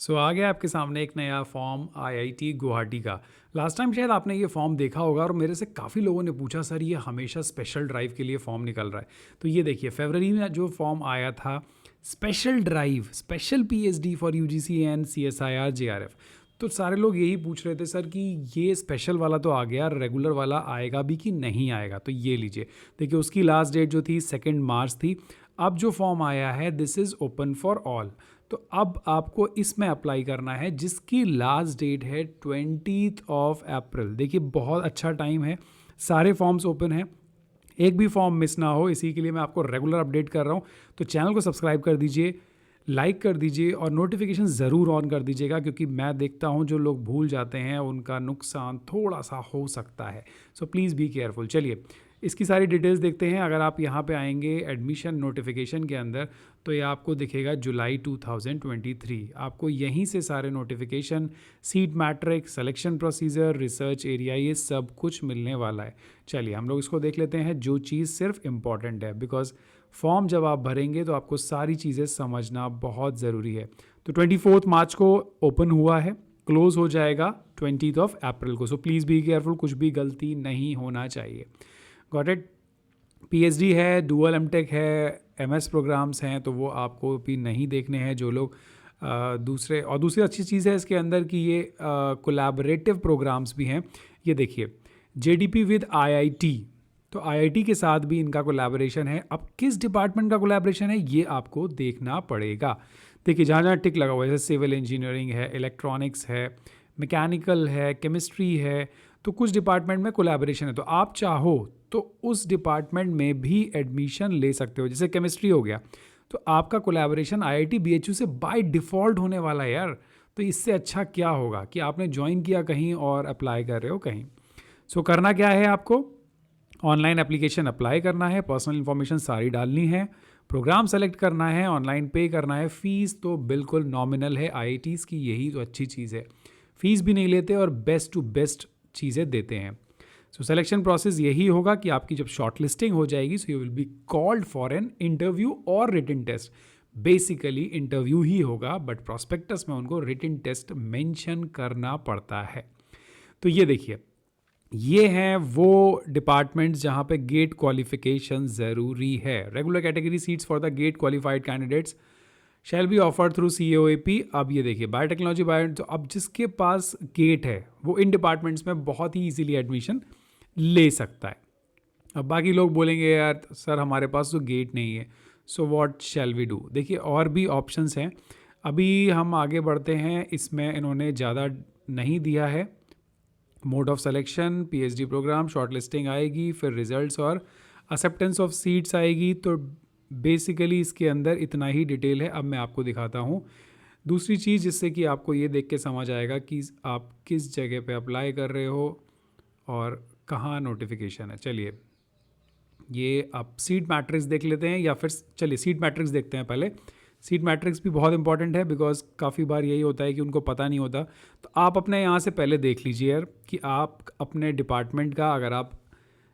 आ गया आपके सामने एक नया फॉर्म आईआईटी गुवाहाटी का। लास्ट टाइम शायद आपने ये फॉर्म देखा होगा और मेरे से काफ़ी लोगों ने पूछा सर ये हमेशा स्पेशल ड्राइव के लिए फॉर्म निकल रहा है। तो ये देखिए फरवरी में जो फॉर्म आया था special drive special PhD for UGC and CSIR JRF. तो सारे लोग यही पूछ रहे थे सर कि ये स्पेशल वाला तो आ गया, रेगुलर वाला आएगा भी कि नहीं आएगा। तो ये लीजिए, देखिए उसकी लास्ट डेट जो थी 2 मार्च थी। अब जो फॉर्म आया है this is open for all. तो अब आपको इसमें अप्लाई करना है जिसकी लास्ट डेट है 20 अप्रैल। देखिए बहुत अच्छा टाइम है, सारे फॉर्म्स ओपन हैं, एक भी फॉर्म मिस ना हो, इसी के लिए मैं आपको रेगुलर अपडेट कर रहा हूँ। तो चैनल को सब्सक्राइब कर दीजिए, लाइक कर दीजिए और नोटिफिकेशन ज़रूर ऑन कर दीजिएगा, क्योंकि मैं देखता हूँ जो लोग भूल जाते हैं उनका नुकसान थोड़ा सा हो सकता है। So please be careful. चलिए इसकी सारी डिटेल्स देखते हैं। अगर आप यहाँ पे आएंगे एडमिशन नोटिफिकेशन के अंदर तो ये आपको दिखेगा जुलाई 2023। आपको यहीं से सारे notification, seat matrix, selection procedure, research area, ये सब कुछ मिलने वाला है। चलिए हम लोग इसको देख लेते हैं। जो चीज़ सिर्फ इम्पॉर्टेंट है, बिकॉज फॉर्म जब आप भरेंगे तो आपको सारी चीज़ें समझना बहुत ज़रूरी है। तो 24 मार्च को ओपन हुआ है, क्लोज हो जाएगा 20 अप्रैल को। सो प्लीज़ बी केयरफुल, कुछ भी गलती नहीं होना चाहिए। Got it. पीएचडी है, डुअल एमटेक है, एमएस प्रोग्राम्स हैं, तो वो आपको भी नहीं देखने हैं। जो लोग दूसरी अच्छी चीज़ है इसके अंदर कि ये कोलैबोरेटिव प्रोग्राम्स भी हैं। ये देखिए जेडीपी विद आईआईटी, तो आईआईटी के साथ भी इनका कोलैबोरेशन है। अब किस डिपार्टमेंट का कोलैबोरेशन है ये आपको देखना पड़ेगा। देखिए जहाँ जहाँ टिक लगा हुआ है, जैसे सिविल इंजीनियरिंग है, इलेक्ट्रॉनिक्स है, मैकेनिकल है, केमिस्ट्री है, तो कुछ डिपार्टमेंट में कोलैबोरेशन है। तो आप चाहो तो उस डिपार्टमेंट में भी एडमिशन ले सकते हो। जैसे केमिस्ट्री हो गया तो आपका कोलैबोरेशन आईआईटी बीएचयू से बाय डिफ़ॉल्ट होने वाला है यार। तो इससे अच्छा क्या होगा कि आपने ज्वाइन किया कहीं और अप्लाई कर रहे हो कहीं। सो करना क्या है, आपको ऑनलाइन एप्लीकेशन अप्लाई करना है, पर्सनल इन्फॉर्मेशन सारी डालनी है, प्रोग्राम सेलेक्ट करना है, ऑनलाइन पे करना है। फ़ीस तो बिल्कुल नॉमिनल है आईआईटीज़ की, यही तो अच्छी चीज़ है। फ़ीस भी नहीं लेते और बेस्ट टू बेस्ट चीज़ें देते हैं। सो सिलेक्शन प्रोसेस यही होगा कि आपकी जब शॉर्ट लिस्टिंग हो जाएगी so you will be called for an interview और रिटन टेस्ट। बेसिकली इंटरव्यू ही होगा, बट प्रॉस्पेक्टस में उनको रिटन टेस्ट मेंशन करना पड़ता है। तो ये देखिए, ये हैं वो डिपार्टमेंट्स जहाँ पे गेट क्वालिफिकेशन ज़रूरी है। Regular category seats for the GATE qualified candidates shall be offered through COAP। अब ये देखिए बायोटेक्नोलॉजी तो अब जिसके पास गेट है वो इन डिपार्टमेंट्स में बहुत ही इजीली एडमिशन ले सकता है। अब बाकी लोग बोलेंगे यार सर हमारे पास तो गेट नहीं है, so what shall we do. देखिए और भी ऑप्शंस हैं, अभी हम आगे बढ़ते हैं। इसमें इन्होंने ज़्यादा नहीं दिया है। Mode of selection, PhD programme, short listing आएगी, फिर रिजल्ट्स और एक्सेप्टेंस ऑफ सीट्स आएगी। तो बेसिकली इसके अंदर इतना ही डिटेल है। अब मैं आपको दिखाता हूँ दूसरी चीज़, जिससे कि आपको ये देख के समझ आएगा कि आप किस जगह पे अप्लाई कर रहे हो और कहाँ नोटिफिकेशन है। चलिए ये आप सीट मैट्रिक्स देख लेते हैं, या फिर चलिए सीट मैट्रिक्स देखते हैं पहले। सीट मैट्रिक्स भी बहुत इंपॉर्टेंट है, बिकॉज काफ़ी बार यही होता है कि उनको पता नहीं होता। तो आप अपने यहाँ से पहले देख लीजिए यार कि आप अपने डिपार्टमेंट का, अगर आप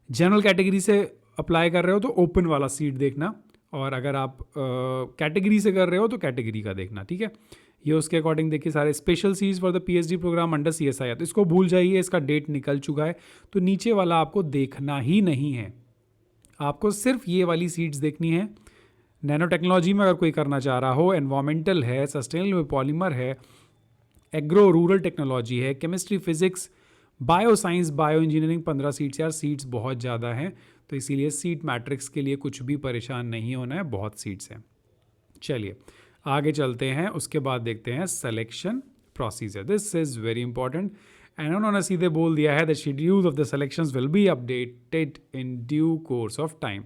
जनरल कैटेगरी से अप्लाई कर रहे हो तो ओपन वाला सीट देखना, और अगर आप कैटेगरी से कर रहे हो तो कैटेगरी का देखना, ठीक है। ये उसके अकॉर्डिंग देखिए सारे special seats for the PhD programme under CSIR, तो इसको भूल जाइए, इसका डेट निकल चुका है। तो नीचे वाला आपको देखना ही नहीं है, आपको सिर्फ ये वाली सीट्स देखनी है। नैनो टेक्नोलॉजी में अगर कोई करना चाह रहा हो, एनवायरमेंटल है, सस्टेनेबल पॉलीमर है, एग्रो रूरल टेक्नोलॉजी है, chemistry, physics, bio science, bio engineering, 15 seats. यार सीट्स बहुत ज़्यादा हैं, तो इसीलिए सीट मैट्रिक्स के लिए कुछ भी परेशान नहीं होना है, बहुत सीट्स हैं। चलिए आगे चलते हैं, उसके बाद देखते हैं selection procedure. This is very important and उन्होंने सीधे बोल दिया है the schedules of the selections will be updated in due course of time.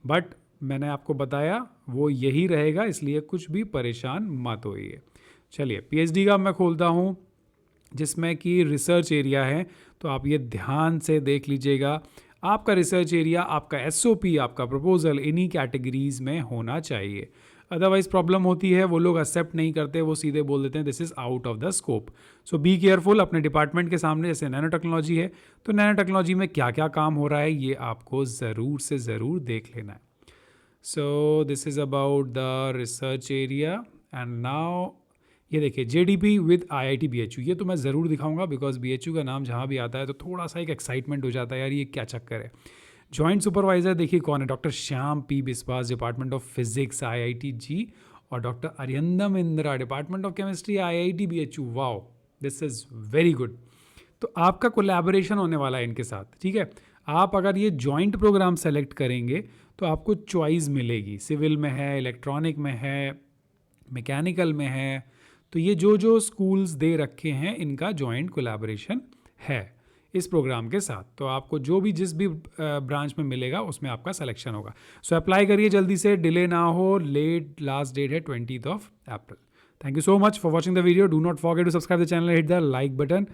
But मैंने आपको बताया वो यही रहेगा, इसलिए कुछ भी परेशान मत होइए। चलिए पीएचडी का मैं खोलता हूँ, जिसमें कि रिसर्च एरिया है। तो आप ये ध्यान से देख लीजिएगा, आपका रिसर्च एरिया, आपका SOP, आपका प्रपोजल इन्हीं कैटेगरीज में होना चाहिए। अदरवाइज प्रॉब्लम होती है, वो लोग एक्सेप्ट नहीं करते, वो सीधे बोल देते हैं this is out of the scope. So be careful अपने डिपार्टमेंट के सामने। जैसे नैनो टेक्नोलॉजी है तो नैनो टेक्नोलॉजी में क्या क्या काम हो रहा है ये आपको ज़रूर से ज़रूर देख लेना है। So this is about the research area and now ये देखिए JDP विद IIT BHU, ये तो मैं ज़रूर दिखाऊंगा बिकॉज BHU का नाम जहाँ भी आता है तो थोड़ा सा एक एक्साइटमेंट हो जाता है यार, ये क्या चक्कर है। जॉइंट सुपरवाइजर देखिए कौन है, doctor Shyam P Biswas, department of physics IIT जी, और doctor Arindam Indira, department of chemistry IIT BHU। Wow, this is very good. तो आपका कोलैबोरेशन होने वाला है इनके साथ, ठीक है। आप अगर ये जॉइंट प्रोग्राम सेलेक्ट करेंगे तो आपको चॉइस मिलेगी, सिविल में है, इलेक्ट्रॉनिक में है, मैकेनिकल में है। तो ये जो जो स्कूल्स दे रखे हैं इनका जॉइंट कोलैबोरेशन है इस प्रोग्राम के साथ। तो आपको जो भी जिस भी ब्रांच में मिलेगा उसमें आपका सिलेक्शन होगा। सो अप्लाई करिए जल्दी से, डिले ना हो, लास्ट डेट है 20th April. Thank you so much for watching the video. Do not forget to subscribe the channel, hit the like button.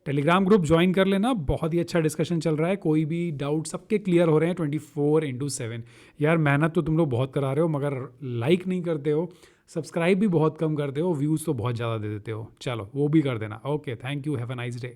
Telegram group join कर लेना, बहुत ही अच्छा डिस्कशन चल रहा है, कोई भी डाउट सबके क्लियर हो रहे हैं 24/7। यार मेहनत तो तुम लोग बहुत करा रहे हो मगर लाइक नहीं करते हो, सब्सक्राइब भी बहुत कम करते हो, व्यूज़ तो बहुत ज़्यादा दे देते हो। चलो वो भी कर देना। Okay, thank you, have a nice day.